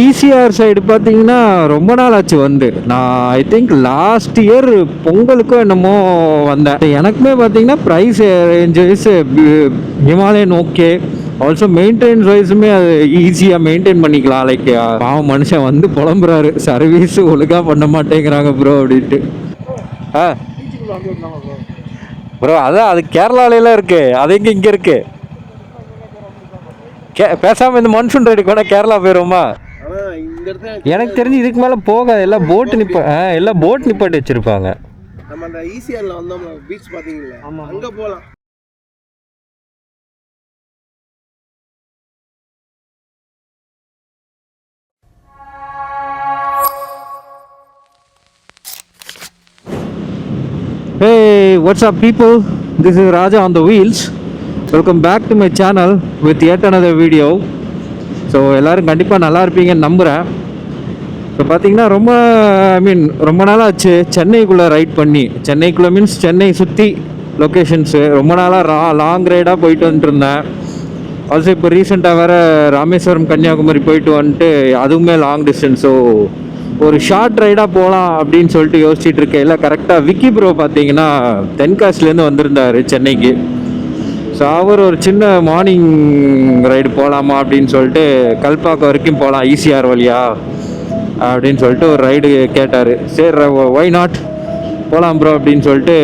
ECR side பார்த்தீங்கன்னா ரொம்ப நாள் ஆச்சு வந்து. நான் ஐ திங்க் லாஸ்ட் இயர் பொங்கலுக்கும் என்னமோ வந்தேன். எனக்குமே பார்த்தீங்கன்னா price range wise Himalayan okay. Also maintenance வைஸுமே அது ஈஸியாக மெயின்டைன் பண்ணிக்கலாம். லைக் பாவம் மனுஷன் வந்து புலம்புறாரு, சர்வீஸ் ஒழுங்காக பண்ண மாட்டேங்கிறாங்க ப்ரோ அப்படின்ட்டு. ப்ரோ அதான் அது கேரளாலலாம் இருக்கு, அது எங்கே இங்கே இருக்கு? பேசாமல் இந்த மான்சூன் ரைடுக்கு வேணா கேரளா போயிடுவோமா? எனக்கு தெரிஞ்சு இதுக்கு மேலே போகாது. எல்லாம் போட்டு எல்லாம் போட் நிப்பாட்டி வச்சிருப்பாங்க. நம்ம அந்த ஈசிஆர்ல வந்தோம் பீச் பாத்தீங்களா? ஆமா, அங்க போலாம். Hey, what's up people? This is Raja on the wheels. Welcome back to my channel with yet another video. So எல்லோரும் கண்டிப்பாக நல்லா இருப்பீங்கன்னு நம்புகிறேன். இப்போ பார்த்தீங்கன்னா ரொம்ப நாளாச்சு சென்னைக்குள்ளே ரைட் பண்ணி. சென்னைக்குள்ளே மீன்ஸ் சென்னை சுற்றி லொக்கேஷன்ஸு ரொம்ப நாளாக லாங் ரைடாக போயிட்டு வந்துட்டுருந்தேன். ஆல்சோ இப்போ ரீசெண்டாக வேறு ராமேஸ்வரம் கன்னியாகுமரி போயிட்டு வந்துட்டு அதுவுமே லாங் டிஸ்டன்ஸ். ஸோ ஒரு ஷார்ட் ரைடாக போகலாம் அப்படின்னு சொல்லிட்டு யோசிச்சுட்டு இருக்கேன். இல்லை கரெக்டாக விக்கி ப்ரோ பார்த்தீங்கன்னா தென்காசிலேருந்து வந்திருந்தார் சென்னைக்கு. ஸோ அவர் ஒரு சின்ன மார்னிங் ரைடு போகலாமா அப்படின்னு சொல்லிட்டு கல்பாக்கம் வரைக்கும் போகலாம் ஈசிஆர் வழியா அப்படின்னு சொல்லிட்டு ஒரு ரைடு கேட்டார். சரி ஒய் நாட் போகலாம் ப்ரோ அப்படின்னு சொல்லிட்டு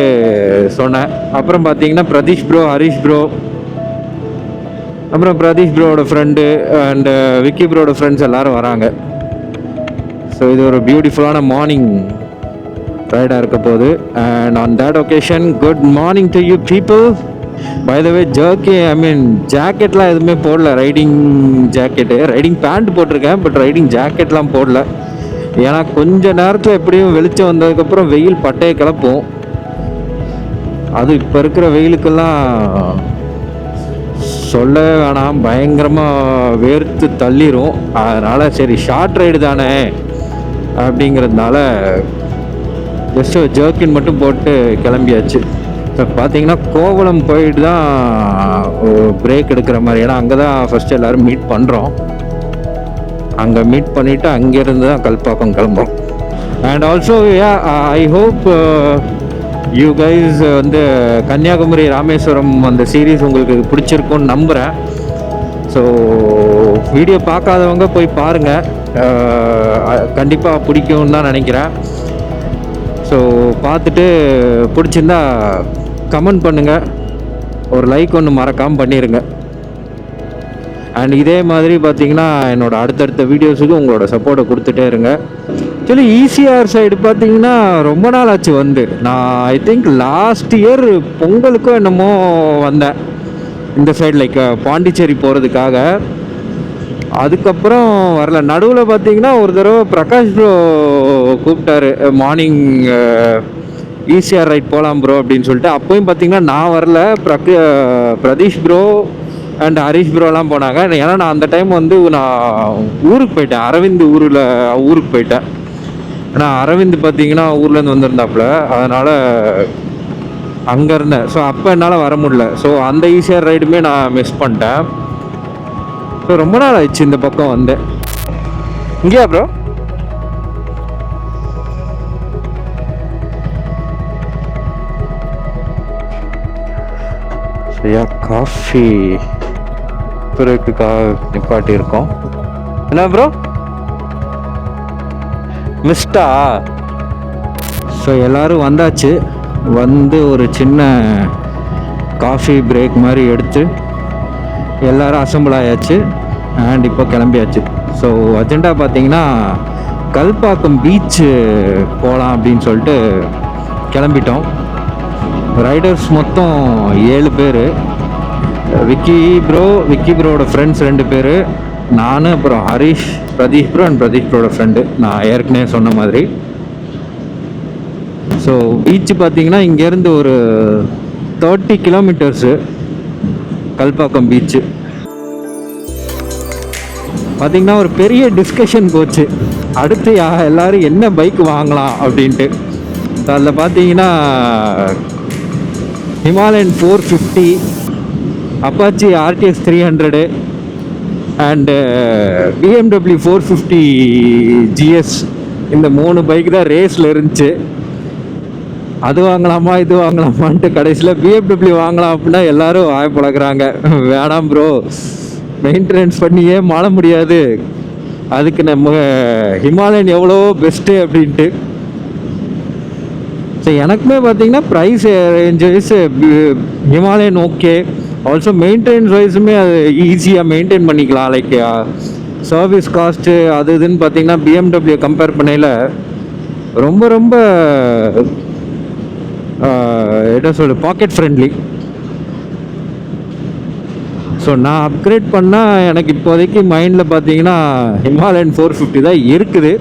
சொன்னேன். அப்புறம் பார்த்தீங்கன்னா பிரதீஷ் ப்ரோ, ஹரிஷ் ப்ரோ, அப்புறம் பிரதீஷ் ப்ரோவோட ஃப்ரெண்டு அண்டு விக்கி ப்ரோட ஃப்ரெண்ட்ஸ் எல்லோரும் வராங்க. ஸோ இது ஒரு பியூட்டிஃபுல்லான மார்னிங் ரைடாக இருக்க போகுது. And on that occasion good morning to you people. By the way ஜாக்கெட்லாம் எதுவுமே போடல. ரைடிங் ஜாக்கெட்டு, ரைடிங் பேண்ட் போட்டிருக்கேன், பட் ரைடிங் ஜாக்கெட்லாம் போடல. ஏன்னா கொஞ்ச நேரத்தில் எப்படியும் வெளிச்சம் வந்ததுக்கப்புறம் வெயில் பட்டையை கிளப்பும். அது இப்போ இருக்கிற வெயிலுக்கெல்லாம் சொல்லவே வேணாம், பயங்கரமாக வேர்த்து தள்ளிரும். அதனால் சரி ஷார்ட் ரைடு தானே அப்படிங்கிறதுனால ஜஸ்ட் ஜர்க்கின் மட்டும் போட்டு கிளம்பியாச்சு. இப்போ பார்த்தீங்கன்னா கோவளம் போயிட்டு தான் பிரேக் எடுக்கிற மாதிரி. ஏன்னா அங்கே தான் ஃபஸ்ட்டு எல்லோரும் மீட் பண்ணுறோம். அங்கே மீட் பண்ணிவிட்டு அங்கேருந்து தான் கல்பாக்கம் கிளம்புறோம். And also I hope you guys வந்து கன்னியாகுமரி ராமேஸ்வரம் அந்த சீரீஸ் உங்களுக்கு பிடிச்சிருக்குன்னு நம்புகிறேன். ஸோ வீடியோ பார்க்காதவங்க போய் பாருங்கள், கண்டிப்பாக பிடிக்கும்னு தான் நினைக்கிறேன். ஸோ பார்த்துட்டு பிடிச்சிருந்தா கமெண்ட் பண்ணுங்கள், ஒரு லைக் ஒன்று மறக்காமல் பண்ணிடுங்க. அண்ட் இதே மாதிரி பார்த்தீங்கன்னா என்னோடய அடுத்தடுத்த வீடியோஸுக்கு உங்களோட சப்போர்ட்டை கொடுத்துட்டே இருங்க. ஆக்சுவலி ஈசிஆர் சைடு பார்த்தீங்கன்னா ரொம்ப நாள் ஆச்சு வந்து. நான் ஐ திங்க் லாஸ்ட் இயர் பொங்கலுக்கும் என்னமோ வந்தேன் இந்த சைடு, லைக் பாண்டிச்சேரி போகிறதுக்காக. அதுக்கப்புறம் வரல. நடுவில் பார்த்தீங்கன்னா ஒரு தடவை பிரகாஷ் ப்ரோ கூப்பிட்டாரு, மார்னிங் ஈசிஆர் ரைட் போகலாம் ப்ரோ அப்படின்னு சொல்லிட்டு. அப்போயும் பார்த்தீங்கன்னா நான் வரல, பிரதீஷ் ப்ரோ அண்ட் ஹரிஷ் ப்ரோலாம் போனாங்க. ஏன்னா நான் அந்த டைம் வந்து நான் ஊருக்கு போயிட்டேன், அரவிந்த் ஊருக்கு போயிட்டேன். ஏன்னா அரவிந்த் பார்த்தீங்கன்னா ஊர்லேருந்து வந்திருந்தாப்புல, அதனால் அங்கே இருந்தேன். ஸோ அப்போ என்னால் வர முடியல. ஸோ அந்த ஈசிஆர் ரைடுமே நான் மிஸ் பண்ணிட்டேன். ஸோ ரொம்ப நாள் ஆயிடுச்சு இந்த பக்கம் வந்தேன். இங்கேயா ப்ரோ? சரியா காஃபி பிறகு நிப்பாட்டி இருக்கோம். என்ன ப்ரோ மிஸ்டா? ஸோ எல்லோரும் வந்தாச்சு. வந்து ஒரு சின்ன காஃபி பிரேக் மாதிரி எடுத்து எல்லோரும் அசம்பிள் ஆயாச்சு. அண்ட் இப்போ கிளம்பியாச்சு. ஸோ அஜெண்டா பார்த்தீங்கன்னா கல்பாக்கம் பீச்சு போகலாம் அப்படின்னு சொல்லிட்டு கிளம்பிட்டோம். ரைடர்ஸ் மொத்தம் 7 பேர். விக்கி ப்ரோவோட ஃப்ரெண்ட்ஸ் 2 பேர், நான், அப்புறம் ஹரிஷ், பிரதீஷ் ப்ரோ அண்ட் பிரதீஷ் ப்ரோட ஃப்ரெண்டு, நான் ஏற்கனவே சொன்ன மாதிரி. ஸோ பீச்சு பார்த்தீங்கன்னா இங்கேருந்து ஒரு 30 கிலோமீட்டர்ஸு கல்பாக்கம் பீச்சு. பார்த்திங்கன்னா ஒரு பெரிய டிஸ்கஷன் போச்சு, அடுத்து எல்லோரும் என்ன பைக் வாங்கலாம் அப்படின்ட்டு. அதில் பார்த்தீங்கன்னா Himalayan 450, Apache RTX 300, and BMW 450 GS, இந்த 3 பைக் தான் ரேஸில் இருந்துச்சு. அது வாங்கலாமா இது வாங்கலாமான்ட்டு கடைசியில் BMW வாங்கலாம் அப்படின்னா எல்லோரும் வாய பழக்கிறாங்க. வேணாம் ப்ரோ, மெயின்டெனன்ஸ் பண்ணியே மாற முடியாது, அதுக்கு நம்ம ஹிமாலயன் எவ்வளோ பெஸ்ட்டு அப்படின்ட்டு. ஸோ எனக்குமே பார்த்தீங்கன்னா price range wise Himalayan okay. Also maintenance வைஸுமே அது ஈஸியாக மெயின்டைன் பண்ணிக்கலாம். லைக் சர்வீஸ் காஸ்ட்டு அது இதுன்னு பார்த்தீங்கன்னா BMW கம்பேர் பண்ணையில் ரொம்ப ரொம்ப என்ன சொல்ல பாக்கெட் ஃப்ரெண்ட்லி. ஸோ நான் அப்கிரேட் பண்ணால் எனக்கு இப்போதைக்கு மைண்டில் பார்த்தீங்கன்னா ஹிமாலயன் 450 தான் இருக்குது.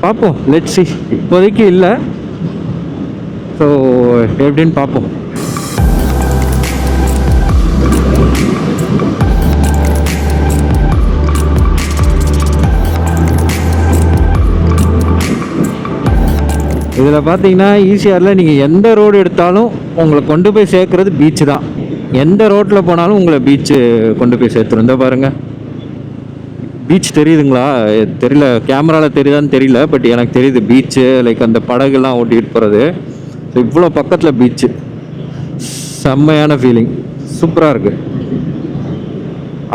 பார்ப்போம், லெட்ஸ் சி. இப்போதைக்கு இல்லை, ஸோ எப்படின்னு பார்ப்போம். இதில் பார்த்தீங்கன்னா ஈசிஆரில் நீங்கள் எந்த ரோடு எடுத்தாலும் உங்களை கொண்டு போய் சேர்க்குறது பீச்சு தான். எந்த ரோட்டில் போனாலும் உங்களை பீச்சு கொண்டு போய் சேர்த்துரும். இந்த பாருங்கள், பீச் தெரியுதுங்களா? தெரியல, கேமராவில் தெரியுதான்னு தெரியல, பட் எனக்கு தெரியுது பீச்சு. லைக் அந்த படகுலாம் ஓட்டிகிட்டு போகிறது. ஸோ இவ்வளோ பக்கத்தில் பீச்சு, செம்மையான ஃபீலிங், சூப்பராக இருக்குது.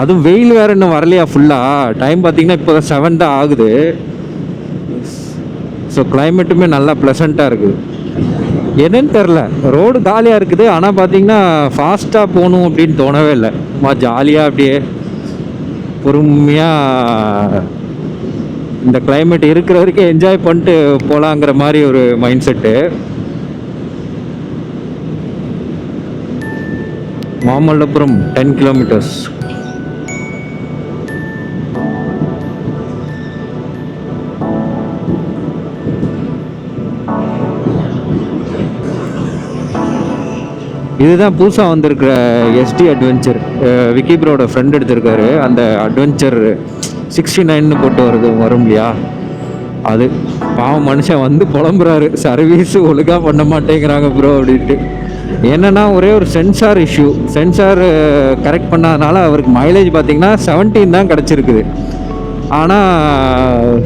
அதுவும் வெயில் வேறு இன்னும் வரலையா ஃபுல்லாக. டைம் பார்த்தீங்கன்னா இப்போ தான் 7 தான் ஆகுது. ஸோ கிளைமேட்டுமே நல்லா ப்ளசண்ட்டாக இருக்குது. என்னன்னு தெரில, ரோடு காலியாக இருக்குது, ஆனால் பார்த்தீங்கன்னா ஃபாஸ்ட்டாக போகணும் அப்படின்னு தோணவே இல்லை. ஜாலியாக அப்படியே பொறுமையாக இந்த கிளைமேட் இருக்கிற வரைக்கும் என்ஜாய் பண்ணிட்டு போகலாங்கிற மாதிரி ஒரு மைண்ட் செட்டு. மாமல்லபுரம் 10 கிலோமீட்டர்ஸ். இதுதான் புதுசாக வந்திருக்கிற SD அட்வென்ச்சர். விக்கி ப்ரோட ஃப்ரெண்ட் எடுத்திருக்காரு. அந்த அட்வென்ச்சர் 69 போட்டு வரும் இல்லையா, அது. பாவம் மனுஷன் வந்து புலம்புறாரு, சர்வீஸ் ஒழுங்காக பண்ண மாட்டேங்கிறாங்க ப்ரோ அப்படின்ட்டு. என்னென்னா ஒரே ஒரு சென்சார் இஷ்யூ. சென்சார் கரெக்ட் பண்ணாதனால அவருக்கு மைலேஜ் பார்த்தீங்கன்னா 17 தான் கிடச்சிருக்குது. ஆனால்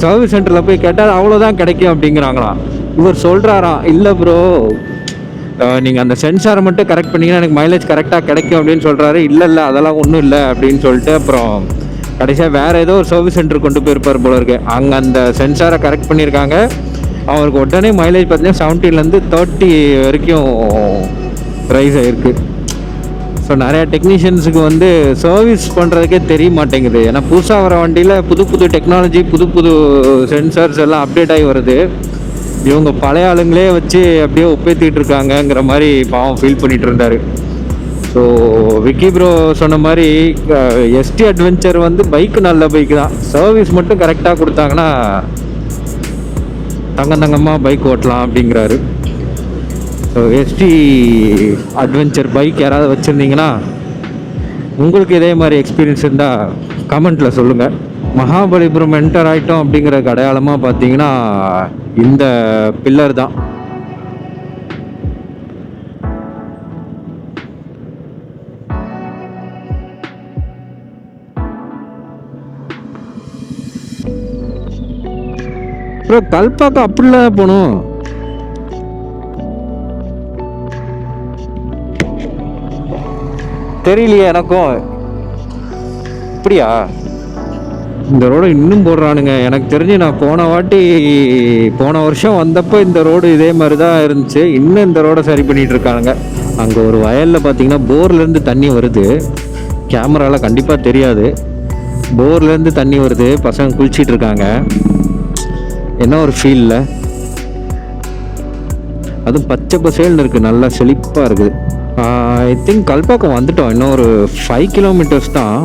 சர்வீஸ் சென்டரில் போய் கேட்டால் அவ்வளோதான் கிடைக்கும் அப்படிங்கிறாங்களாம். இவர் சொல்கிறாராம், இல்லை ப்ரோ நீங்கள் அந்த சென்சாரை மட்டும் கரெக்ட் பண்ணிங்கன்னா எனக்கு மைலேஜ் கரெக்டாக கிடைக்கும் அப்படின்னு சொல்கிறாரு. இல்லை அதெல்லாம் ஒன்றும் இல்லை அப்படின்னு சொல்லிட்டு அப்புறம் கடைசியாக வேறு ஏதோ ஒரு சர்வீஸ் சென்டர் கொண்டு போயிருப்பார் போல இருக்கு. அங்கே அந்த சென்சாரை கரெக்ட் பண்ணியிருக்காங்க. அவருக்கு உடனே மைலேஜ் பார்த்தீங்கன்னா 17லேருந்து 30 வரைக்கும் ரைஸ் ஆகிருக்கு. ஸோ நிறையா டெக்னீஷியன்ஸுக்கு வந்து சர்வீஸ் பண்ணுறதுக்கே தெரிய மாட்டேங்குது. ஏன்னா புதுசாக வர வண்டியில் புது டெக்னாலஜி, புது சென்சார்ஸ் எல்லாம் அப்டேட் ஆகி வருது. இவங்க பழைய ஆளுங்களே வச்சு அப்படியே ஒப்பேற்றிட்டு இருக்காங்கங்கிற மாதிரி பாவம் ஃபீல் பண்ணிகிட்டு இருந்தார். ஸோ விக்கி ப்ரோ சொன்ன மாதிரி SD அட்வென்ச்சர் வந்து பைக்கு நல்ல பைக்கு தான், சர்வீஸ் மட்டும் கரெக்டாக கொடுத்தாங்கன்னா தங்கமாக பைக் ஓட்டலாம் அப்படிங்கிறாரு. ஸோ SD அட்வென்ச்சர் பைக் யாராவது வச்சுருந்தீங்கன்னா உங்களுக்கு இதே மாதிரி எக்ஸ்பீரியன்ஸ் இருந்தால் கமெண்ட்டில் சொல்லுங்கள். மகாபலிபுரம் என்டர் ஆகிட்டோம் அப்படிங்கிற அடையாளமாக பார்த்தீங்கன்னா இந்த பில்லர் தான். அப்புறம் கல்பாக்கம் அப்படிலாம் போகணும். தெரியலையே எனக்கும். இப்படியா? இந்த ரோடு இன்னும் போடுறானுங்க. எனக்கு தெரிஞ்சு நான் போன வருஷம் வந்தப்போ இந்த ரோடு இதே மாதிரி தான் இருந்துச்சு. இன்னும் இந்த ரோடை சரி பண்ணிகிட்டு இருக்கானுங்க. அங்கே ஒரு வயலில் பார்த்தீங்கன்னா போர்லேருந்து தண்ணி வருது. கேமராவில் கண்டிப்பாக தெரியாது. போர்லேருந்து தண்ணி வருது, பசங்க குளிச்சிட்டு இருக்காங்க. என்ன ஒரு ஃபீலில், அதுவும் பச்சை பசேல்னு இருக்குது, நல்லா செழிப்பாக இருக்குது. ஐ திங்க் கல்பாக்கம் வந்துட்டோம். இன்னும் ஒரு 5 கிலோமீட்டர்ஸ் தான்.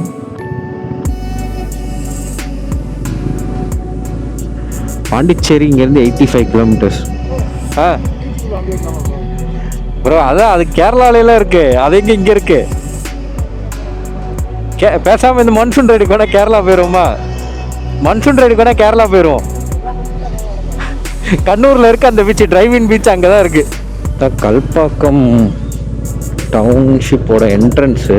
பாண்டிச்சேரி இங்கேருந்து 85 கிலோமீட்டர்ஸ். ப்ரோ அதான் அது கேரளாவிலாம் இருக்குது, அது எங்கே இங்கே இருக்குது? பேசாமல் இந்த மன்சூன் ரைடு கூட கேரளா போயிடுவோமா? மன்சூன் ரைடு கூட கேரளா போயிடுவோம். கண்ணூரில் இருக்க அந்த பீச், டிரைவிங் பீச் அங்கே தான் இருக்குது. கல்பாக்கம் டவுன்ஷிப்போட என்ட்ரன்ஸு.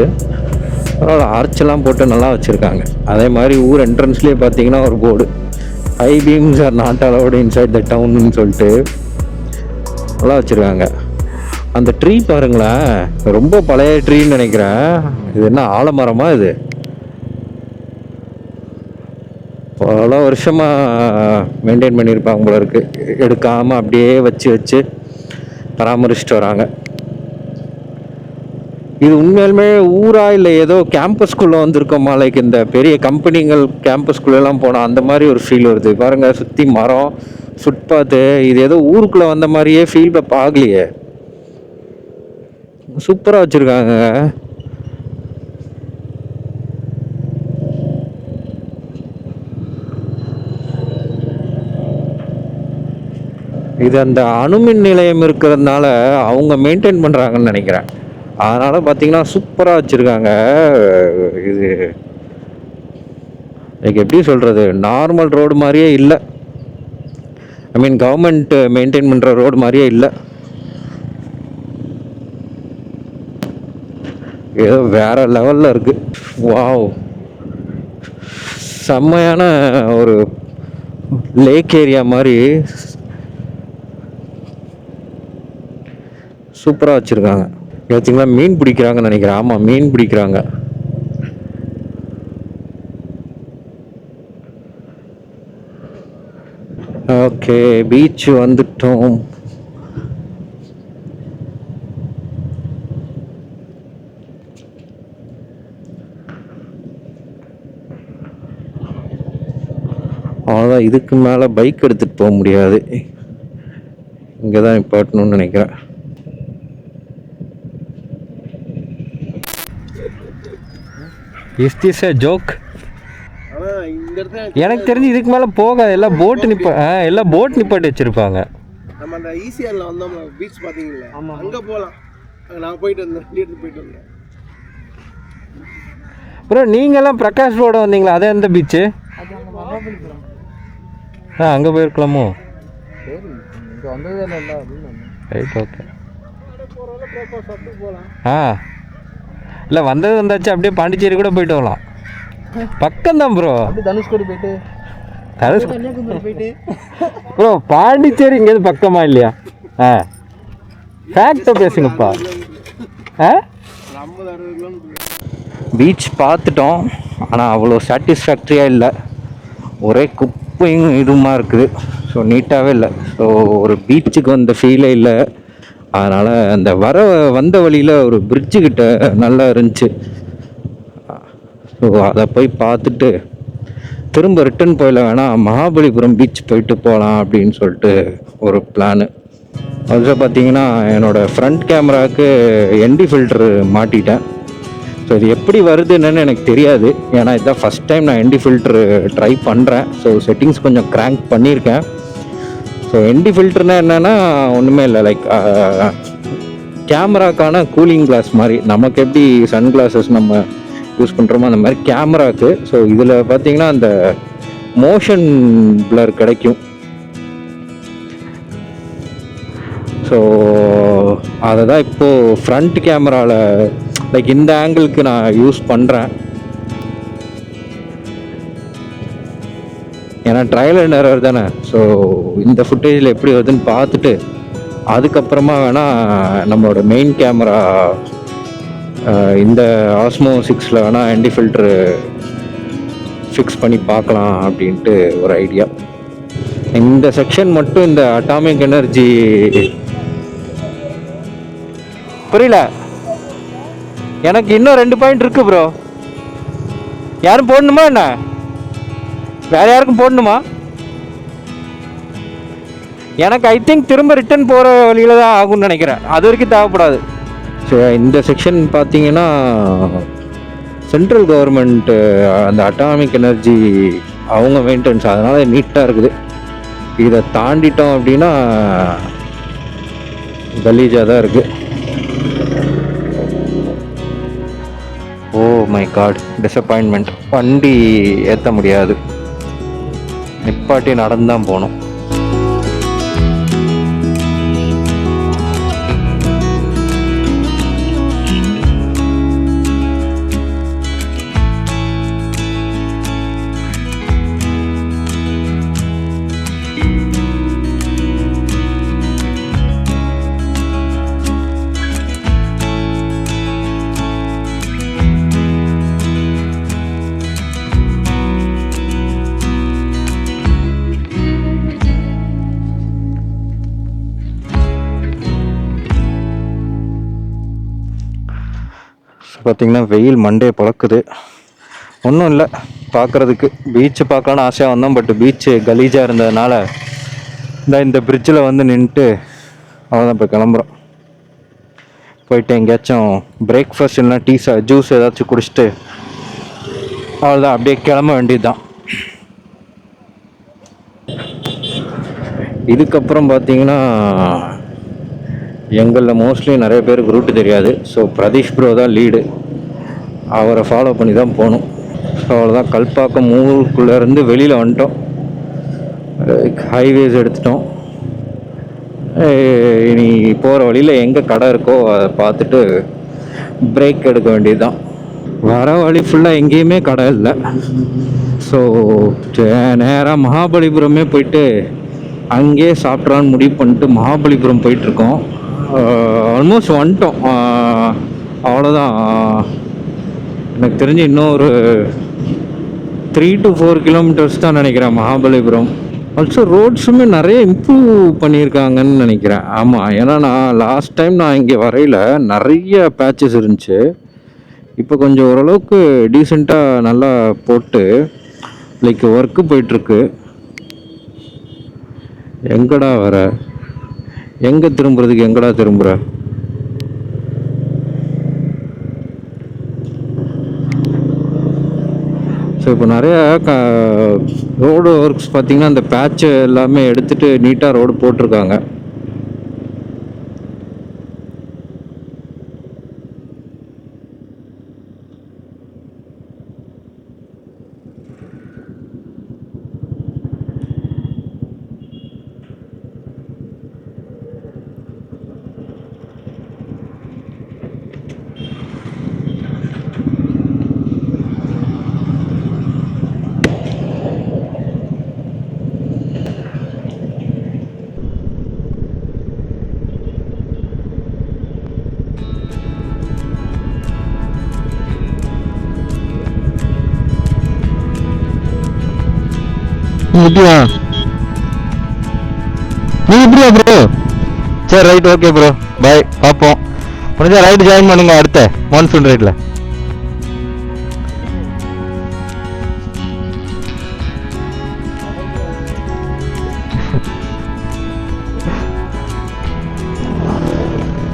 பரவாயில்ல, ஆர்ச்செல்லாம் போட்டு நல்லா வச்சுருக்காங்க. அதே மாதிரி ஊர் என்ட்ரன்ஸ்லேயே பார்த்தீங்கன்னா ஒரு board, high beams are not allowed inside the டவுன்னு சொல்லிட்டு நல்லா வச்சுருக்காங்க. அந்த ட்ரீ பாருங்களேன், ரொம்ப பழைய ட்ரீன்னு நினைக்கிறேன். இது என்ன ஆலமரமா? இது பல வருஷமாக மெயின்டைன் பண்ணியிருப்பாங்க போல இருக்கு. எடுக்காமல் அப்படியே வச்சு வச்சு பராமரிச்சுட்டு வராங்க. இது உண்மையாலுமே ஊரா இல்லை ஏதோ கேம்பஸ்குள்ளே வந்திருக்கோமா? லைக் இந்த பெரிய கம்பெனிகள் கேம்பஸ்குள்ளெல்லாம் போனால் அந்த மாதிரி ஒரு ஃபீல் வருது. பாருங்கள், சுற்றி மரம், ஃபுட்பாத்து. இது ஏதோ ஊருக்குள்ளே வந்த மாதிரியே ஃபீல் ஆகலையே. சூப்பராக வச்சுருக்காங்க. இது அந்த அணுமின் நிலையம் இருக்கிறதுனால அவங்க மெயின்டைன் பண்ணுறாங்கன்னு நினைக்கிறேன். அதனால் பார்த்தீங்கன்னா சூப்பராக வச்சுருக்காங்க. இது எனக்கு எப்படி சொல்கிறது, நார்மல் ரோடு மாதிரியே இல்லை. ஐ மீன் கவர்மெண்ட் மெயின்டைன் பண்ணுற ரோடு மாதிரியே இல்லை. ஏதோ வேற லெவலில் இருக்குது. வாவ், செம்மையான ஒரு லேக் ஏரியா மாதிரி சூப்பராக வச்சுருக்காங்க. பார்த்தீங்களா, மீன் பிடிக்கிறாங்கன்னு நினைக்கிறேன். ஆமாம், மீன் பிடிக்கிறாங்க. ஓகே, பீச் வந்துட்டோம். அவ்வளோதான், இதுக்கு மேலே பைக் எடுத்துகிட்டு போக முடியாது. இங்கே தான் நிப்பாட்டணும்னு நினைக்கிறேன். Is this a joke? எனக்கு தெரிஞ்சு இதுக்கு மேலே போகாது. எல்லாம் போட்டு எல்லாம் போட் நிப்பாட்டி வச்சுருப்பாங்க. நம்ம அந்த ஈசிஆரில் வந்தோம் பீச் பார்த்தீங்களா? ஆமாம், அங்கே போகலாம். நான் போயிட்டு வந்தேன், எடுத்து போயிட்டு வந்தேன். ப்ரோ, நீங்கள்லாம் பிரகாஷ் ரோட வந்தீங்களா? அது எந்த பீச்சு? அங்கே போயிருக்கலாமோ? Right, okay. இல்லை, வந்தது வந்தாச்சு. அப்படியே பாண்டிச்சேரி கூட போயிட்டு வரலாம். பக்கம்தான் ப்ரோ. தனுஷ்கோடி போயிட்டு ப்ரோ, பாண்டிச்சேரி இங்கேருந்து பக்கமா இல்லையா? ஃபேக்டாக பேசுங்கப்பா. பீச் பார்த்துட்டோம், ஆனால் அவ்வளோ சாட்டிஸ்ஃபேக்டரியாக இல்லை. ஒரே குப்பையும் இதுமா இருக்குது. ஸோ நீட்டாகவே இல்லை. ஸோ ஒரு பீச்சுக்கு வந்த ஃபீலே இல்லை. அதனால் அந்த வந்த வழியில் ஒரு பிரிட்ஜு கிட்ட நல்லா இருந்துச்சு. ஸோ அதை போய் பார்த்துட்டு திரும்ப ரிட்டன் போயில வேணால் மகாபலிபுரம் பீச் போயிட்டு போகலாம் அப்படின்னு சொல்லிட்டு ஒரு பிளானு. அதில் பார்த்தீங்கன்னா என்னோடய ஃப்ரண்ட் கேமராவுக்கு என்டி ஃபில்ட்ரு மாட்டிட்டேன். ஸோ இது எப்படி வருதுன்னு எனக்கு தெரியாது. ஏன்னா இதுதான் ஃபஸ்ட் டைம் நான் என்டி ஃபில்ட்ரு ட்ரை பண்ணுறேன். ஸோ செட்டிங்ஸ் கொஞ்சம் க்ராங்க் பண்ணியிருக்கேன். ஸோ என்டி ஃபில்ட்ருனா என்னென்னா ஒன்றுமே இல்லை, லைக் கேமராக்கான கூலிங் கிளாஸ் மாதிரி. நமக்கு எப்படி சன் கிளாஸஸ் நம்ம யூஸ் பண்ணுறோமோ அந்த மாதிரி கேமராவுக்கு. ஸோ இதில் பார்த்தீங்கன்னா அந்த மோஷன் பிளர் கிடைக்கும். ஸோ அதை தான் இப்போது ஃப்ரண்ட் கேமராவில் லைக் இந்த ஆங்கிளுக்கு நான் யூஸ் பண்ணுறேன். ஏன்னா ட்ரையல் அண்ட் எரர் தானே. ஸோ இந்த ஃபுட்டேஜில் எப்படி வருதுன்னு பார்த்துட்டு அதுக்கப்புறமா வேணால் நம்மளோட மெயின் கேமரா இந்த ஆஸ்மோ 6ல் வேணால் என்டி ஃபில்ட்ரு ஃபிக்ஸ் பண்ணி பார்க்கலாம் அப்படின்ட்டு ஒரு ஐடியா. இந்த செக்ஷன் மட்டும் இந்த அட்டாமிக் எனர்ஜி புரியல. எனக்கு இன்னும் 2 பாயிண்ட் இருக்குது ப்ரோ. யாரும் போடணுமா என்ன? வேறு யாருக்கும் போடணுமா? எனக்கு ஐ திங்க் திரும்ப ரிட்டன் போகிற வழியில் தான் ஆகும்னு நினைக்கிறேன். அது வரைக்கும் தேவைப்படாது. ஸோ இந்த செக்ஷன் பார்த்தீங்கன்னா சென்ட்ரல் கவர்மெண்ட்டு அந்த அட்டாமிக் எனர்ஜி அவங்க மெயின்டெனன்ஸ், அதனால் நீட்டாக இருக்குது. இதை தாண்டிட்டோம் அப்படின்னா கலீஜாக தான் இருக்குது. Oh my god, disappointment. வண்டி ஏற்ற முடியாது, நிப்பாட்டி நடந்து தான் போகணும். பார்த்திங்கன்னா வெயில் மண்டையை பழக்குது. ஒன்றும் இல்லை, பார்க்குறதுக்கு பீச்சு பார்க்கலான்னு ஆசையாக வந்தோம். பட் பீச்சு கலீஜாக இருந்ததுனால இந்த பிரிட்ஜில் வந்து நின்றுட்டு அவ்வளோதான் இப்போ கிளம்புறோம். போயிட்டு எங்கேயாச்சும் பிரேக்ஃபாஸ்ட் இல்லைனா ஜூஸ் ஏதாச்சும் குடிச்சிட்டு அவ்வளோதான் அப்படியே கிளம்ப வேண்டியது தான். இதுக்கப்புறம் பார்த்தீங்கன்னா எங்களில் மோஸ்ட்லி நிறைய பேருக்கு ரூட்டு தெரியாது. ஸோ பிரதீஷ் ப்ரோ தான் லீடு, அவரை ஃபாலோ பண்ணி தான் போகணும். ஸோ அவ்வளோதான், கல்பாக்கம் ஊருக்குள்ளேருந்து வெளியில் வந்துட்டோம். ஹைவேஸ் எடுத்துட்டோம். இனி போகிற வழியில் எங்கே கடை இருக்கோ அதை பார்த்துட்டு பிரேக் எடுக்க வேண்டியது தான். வர வழி ஃபுல்லாக எங்கேயுமே கடை இல்லை. ஸோ நேராக மகாபலிபுரமே போயிட்டு அங்கேயே சாப்பிட்றான்னு முடிவு பண்ணிட்டு மகாபலிபுரம் போயிட்டுருக்கோம். ஆல்மோஸ்ட் வந்துட்டோம். அவ்வளோதான், எனக்கு தெரிஞ்சு இன்னும் ஒரு 3 to 4 கிலோமீட்டர்ஸ் தான் நினைக்கிறேன் மகாபலிபுரம். ஆல்சோ ரோட்ஸுமே நிறைய இம்ப்ரூவ் பண்ணியிருக்காங்கன்னு நினைக்கிறேன். ஆமாம், ஏன்னா நான் லாஸ்ட் டைம் நான் இங்கே வரையில் நிறைய பேட்சஸ் இருந்துச்சு. இப்போ கொஞ்சம் ஓரளவுக்கு டீசெண்டாக நல்லா போட்டு லைக் ஒர்க்கு போயிட்டுருக்கு. எங்கடா வர, எங்கே திரும்புறதுக்கு எங்கடா திரும்புகிற? ஸோ இப்போ நிறையா ரோடு ஒர்க்ஸ் பார்த்திங்கன்னா அந்த பேட்சு எல்லாமே எடுத்துகிட்டு நீட்டாக ரோடு போட்டிருக்காங்க. எப்படியா நீ எப்படியா ப்ரோ? சரி ரைட், ஓகே ப்ரோ, பாய், பார்ப்போம். முடிஞ்சா ரைடு ஜாயின் பண்ணுங்க அடுத்த மான்சூன் ரைட்ல.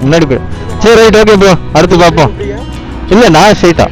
முன்னாடி போய் சரி ரைட், ஓகே ப்ரோ, அடுத்து பார்ப்போம். இல்லை நான் ஸ்ட்ரைட்டா